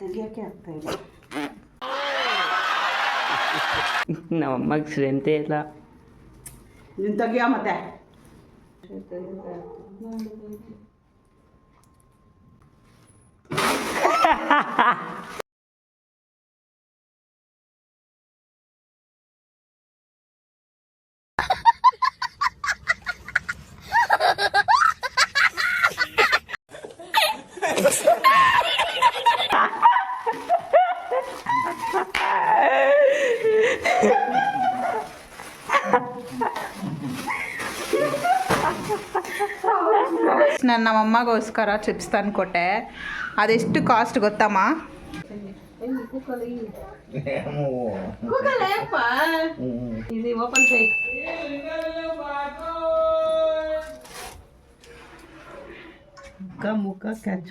ತೆಗಿಯೋಕ್ಕೆ ಆಗ್ತಾ ಇಲ್ಲ. ನಮ್ಮಮ್ಮಗೆ ಶ್ರೇಂತೆ ಇಲ್ಲ. ನೀನು ತೆಗಿಯೋ ಮತ್ತೆ. ನಾನು ನಮ್ಮಮ್ಮಗೋಸ್ಕರ ಚಿಪ್ಸ್ ತಂದು ಕೊಟ್ಟೆ. ಅದೆಷ್ಟು ಕಾಸ್ಟ್ ಗೊತ್ತಮ್ಮ? ಇದು ಓಪನ್ ಸೈ ಮುಖ ಕ್ಯಾಚ್.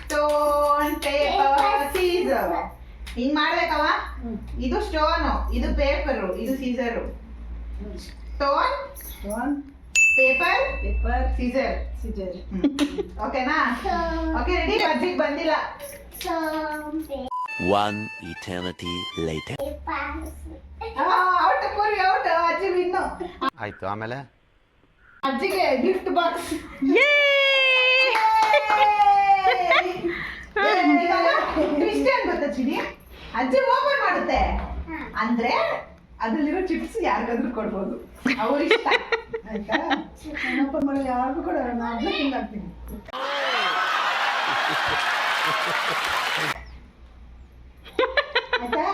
ಸ್ಟೋನ್ ಪೇಪರ್ ಸೀಸರ್ ಹಿಂಗ್ ಮಾಡ್ಬೇಕವ. ಇದು ಸ್ಟೋನು, ಇದು ಪೇಪರು, ಇದು ಸೀಸರು. Stone paper scissor. ಓಕೆನಾ? Okay ready? ಅಜ್ಜಿಗೆ ಬಂದಿಲ್ಲ. One eternity later. ಔಟ್ ಪೂರಿ ಔಟ್. ಅಜ್ಜಿ ವಿನ್ನು. ಆಯ್ತು, ಆಮೇಲೆ ಅಜ್ಜಿಗೆ ಗಿಫ್ಟ್ ಬಾಕ್ಸ್. ಟ್ವಿಸ್ಟ್ ಏನ್ ಗೊತ್ತಾ ಚಿಡಿ? ಅಜ್ಜಿ ಓಪನ್ ಮಾಡುತ್ತೆ ಅಂದ್ರೆ ಅದ್ರಲ್ಲಿರೋ ಚಿಪ್ಸ್ ಯಾರಿಗಾದ್ರೂ ಕೊಡ್ಬೋದು, ಅವ್ರಿಷ್ಟ. ಆಯ್ತಾ? ಓಪನ್ ಮಾಡಲು ಯಾರಿಗೂ ಕೊಡೋಣ, ನಾನು ತಿಂದಾಕ್ತೀನಿ. ಆಯ್ತಾ?